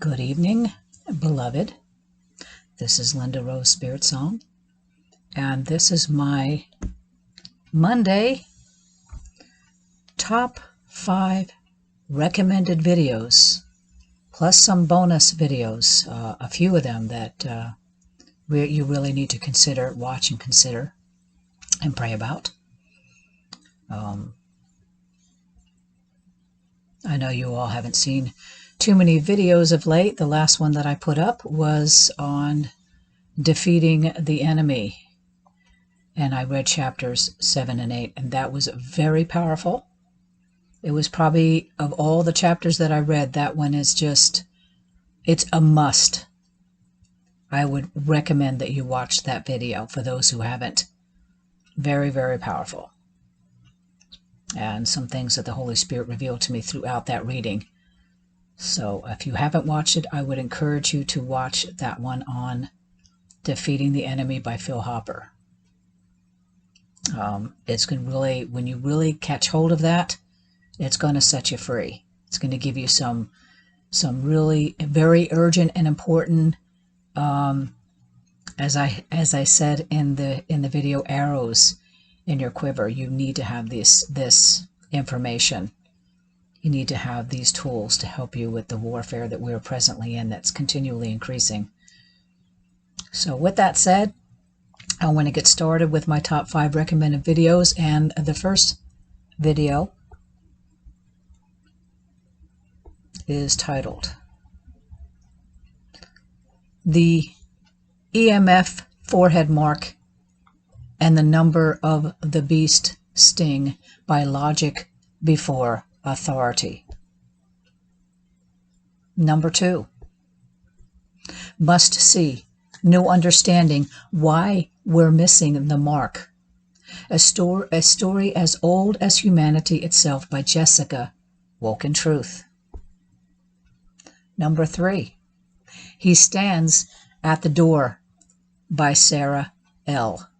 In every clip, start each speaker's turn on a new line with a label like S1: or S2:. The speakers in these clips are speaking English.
S1: Good evening, beloved. This is Linda Rose Spirit Song, and this is my Monday top 5 recommended videos, plus some bonus videos, a few of them that you really need to consider, watch and consider, and pray about. I know you all haven't seen too many videos of late. The last one that I put up was on defeating the enemy, and I read chapters 7 and 8, and that was very powerful. It was probably, of all the chapters that I read, that one is just, it's a must. I would recommend that you watch that video for those who haven't. Very, very powerful. And some things that the Holy Spirit revealed to me throughout that reading. So if you haven't watched it, I would encourage you to watch that one on Defeating the Enemy by Phil Hopper. It's going to really, when you really catch hold of that, it's going to set you free. It's going to give you some really very urgent and important, as I said in the video, arrows in your quiver. You need to have this information. You need to have these tools to help you with the warfare that we're presently in, that's continually increasing. So with that said, I want to get started with my top 5 recommended videos, and the first video is titled The EMF Forehead Mark and the Number of the Beast Sting by LogicBeforeAuthority. Number 2, Must See, No Understanding Why We're Missing the Mark. A story as old as humanity itself by Jessica Woken Truth. Number 3, He Stands at the Door by Sara L.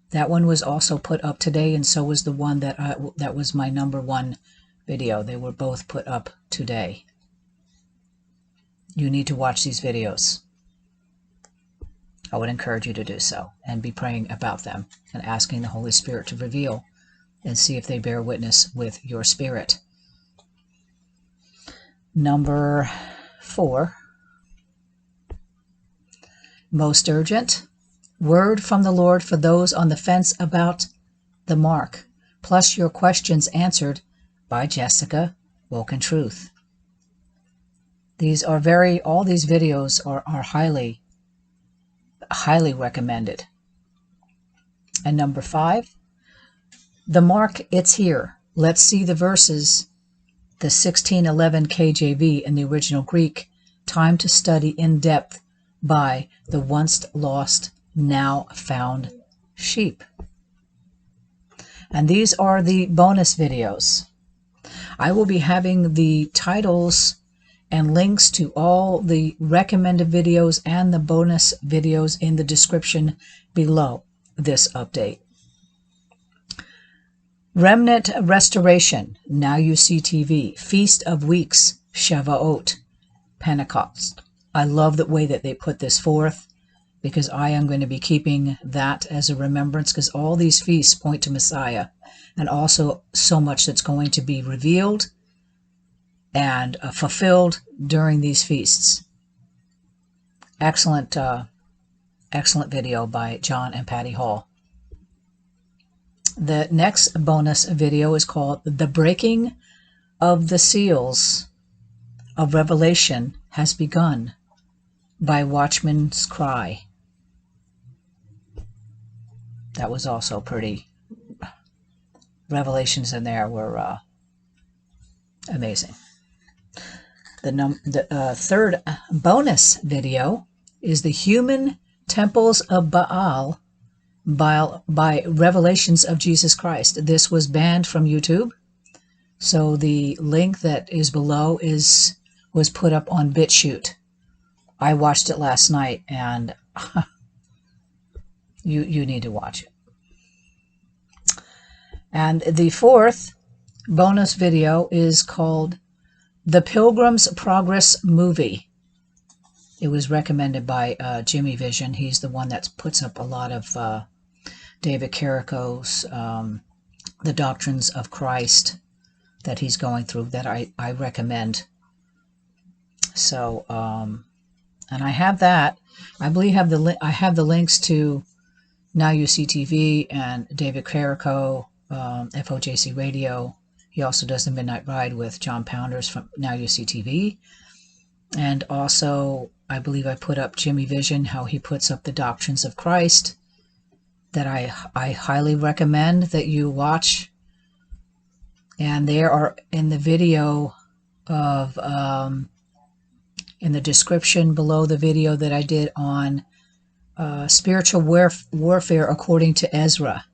S1: That one was also put up today, and so was the one that was my number 1 video. They were both put up today. You need to watch these videos. I would encourage you to do so and be praying about them and asking the Holy Spirit to reveal and see if they bear witness with your spirit. Number 4, Most Urgent, Word from the Lord for Those on the Fence About the Mark, plus your questions answered by Jessica Woken Truth. These are all these videos are highly recommended. And number 5, The Mark, It's Here. Let's see the verses, the 1611 KJV in the original Greek, Time to Study in Depth by the Once Lost, Now Found Sheep. And these are the bonus videos. I will be having the titles and links to all the recommended videos and the bonus videos in the description below this update. Remnant Restoration, NYSTV, Feast of Weeks, Shavuot-Pentecost. I love the way that they put this forth, because I am going to be keeping that as a remembrance, because all these feasts point to Messiah, and also so much that's going to be revealed and fulfilled during these feasts. Excellent video by John and Patty Hall. The next bonus video is called The Breaking of the Seals of Revelation Has Begun by Watchmanscry. That was also pretty. Revelations in there were amazing. The third bonus video is The Human Temples of Baal by Revelations of Jesus Christ. This was banned from YouTube, so the link that is below was put up on BitChute. I watched it last night, and you need to watch it. And the fourth bonus video is called The Pilgrims Progress Movie It was recommended by Jimmy Vision. He's the one that puts up a lot of David Carrico's The Doctrines of Christ that he's going through, that I recommend. So, and I have that. I believe I have the links to NYSTV and David Carrico, FOJC Radio. He also does the Midnight Ride with John Pounders from NYSTV. And also, I believe I put up Jimmy Vision, how he puts up the Doctrines of Christ, that I highly recommend that you watch. And there are in the video of, in the description below the video that I did on spiritual warfare according to Ezra.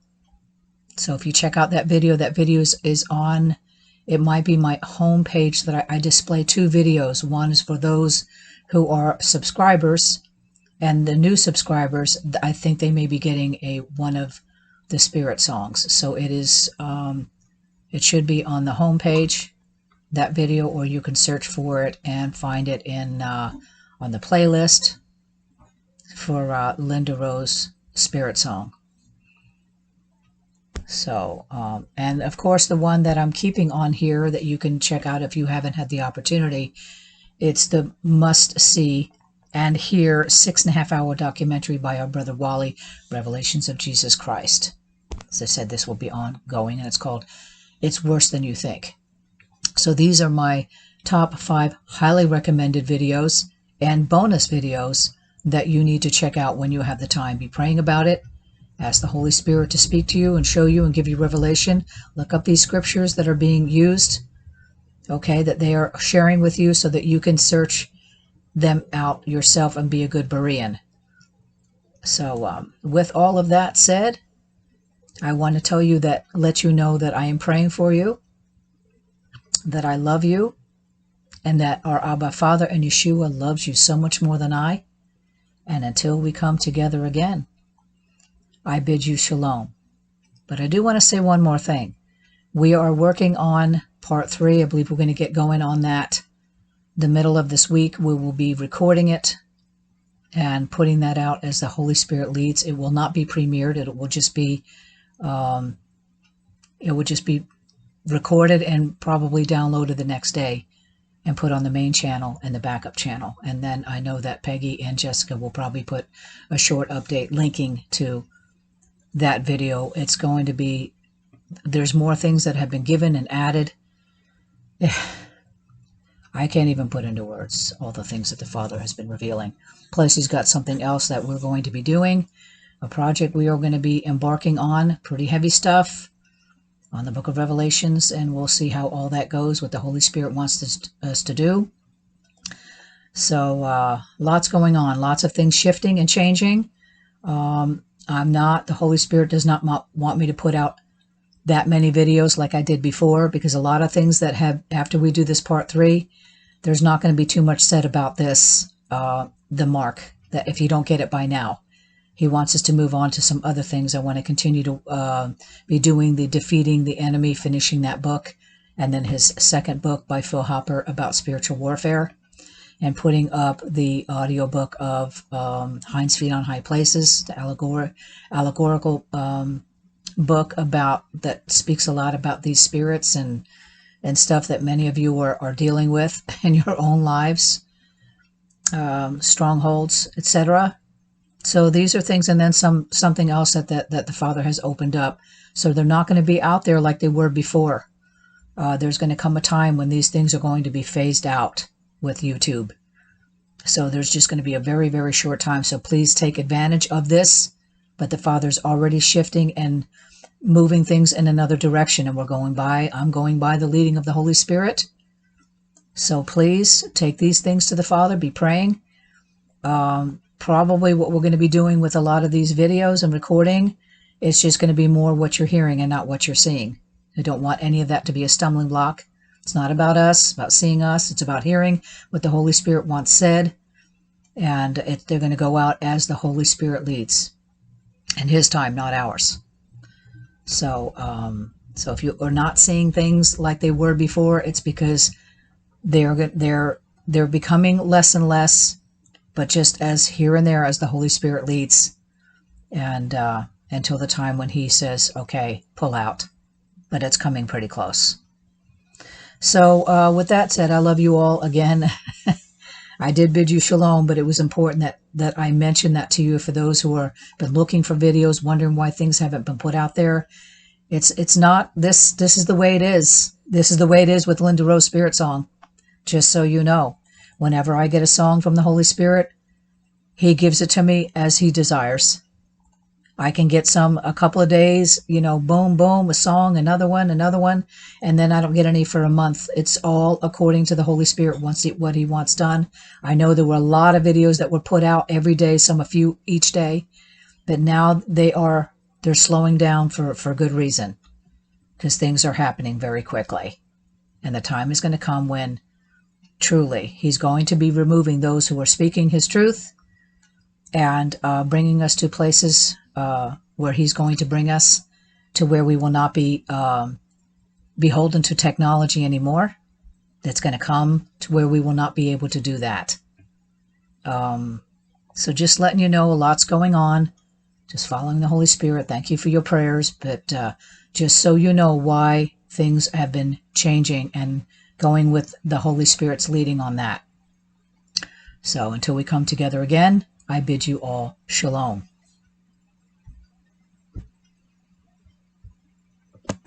S1: So if you check out that video is on, it might be my home page that I display two videos. One is for those who are subscribers, and the new subscribers, I think they may be getting one of the spirit songs. So it is, it should be on the home page, that video, or you can search for it and find it in on the playlist for Linda Rose Spirit Song. So, and of course the one that I'm keeping on here that you can check out if you haven't had the opportunity, it's the must-see and hear 6.5-hour documentary by our brother Wally, Revelations of Jesus Christ. As I said, this will be ongoing, and it's called It's Worse Than You Think. So these are my top 5 highly recommended videos and bonus videos that you need to check out when you have the time. Be praying about it. Ask the Holy Spirit to speak to you and show you and give you revelation. Look up these scriptures that are being used, okay, that they are sharing with you so that you can search them out yourself and be a good Berean. So with all of that said, I want to tell you that, let you know that I am praying for you, that I love you, and that our Abba Father and Yeshua loves you so much more than I. And until we come together again, I bid you shalom. But I do want to say one more thing. We are working on part 3. I believe we're going to get going on that the middle of this week. We will be recording it and putting that out as the Holy Spirit leads. It will not be premiered. It will just be recorded and probably downloaded the next day and put on the main channel and the backup channel. And then I know that Peggy and Jessica will probably put a short update linking to that video. It's going to be, there's more things that have been given and added. I can't even put into words all the things that the Father has been revealing. Plus, he's got something else that we're going to be doing, a project we are going to be embarking on, pretty heavy stuff on the book of Revelations, and we'll see how all that goes, what the Holy Spirit wants us to do. So lots going on, lots of things shifting and changing. The Holy Spirit does not want me to put out that many videos like I did before, because a lot of things that have, after we do this part 3, there's not going to be too much said about this, the mark, that if you don't get it by now. He wants us to move on to some other things. I want to continue to be doing the Defeating the Enemy, finishing that book, and then his second book by Phil Hopper about spiritual warfare, and putting up the audiobook of Hind's Feet on High Places, the allegorical book that speaks a lot about these spirits and stuff that many of you are dealing with in your own lives, strongholds, etc. So these are things, and then something else that the Father has opened up. So they're not going to be out there like they were before. There's going to come a time when these things are going to be phased out with YouTube. So there's just going to be a very, very short time. So please take advantage of this. But the Father's already shifting and moving things in another direction, and I'm going by the leading of the Holy Spirit. So please take these things to the Father. Be praying. Probably what we're going to be doing with a lot of these videos and recording, it's just going to be more what you're hearing and not what you're seeing. I don't want any of that to be a stumbling block. It's not about us, it's about seeing us. It's about hearing what the Holy Spirit wants said. And they're going to go out as the Holy Spirit leads. In His time, not ours. So if you are not seeing things like they were before, it's because they're becoming less and less but just as here and there as the Holy Spirit leads, and until the time when he says, okay, pull out. But it's coming pretty close. So with that said, I love you all again. I did bid you shalom, but it was important that I mention that to you for those who are been looking for videos, wondering why things haven't been put out there. It's not this. This is the way it is. This is the way it is with Linda Rose Spirit Song. Just so you know, whenever I get a song from the Holy Spirit, he gives it to me as he desires. I can get some a couple of days, you know, boom, boom, a song, another one, and then I don't get any for a month. It's all according to the Holy Spirit, what he wants done. I know there were a lot of videos that were put out every day, a few each day, but now they're slowing down for good reason, because things are happening very quickly. And the time is going to come when truly he's going to be removing those who are speaking his truth and bringing us to places where he's going to bring us to where we will not be beholden to technology anymore. That's going to come to where we will not be able to do that. So just letting you know, a lot's going on. Just following the Holy Spirit. Thank you for your prayers. But just so you know why things have been changing and going with the Holy Spirit's leading on that. So until we come together again, I bid you all shalom.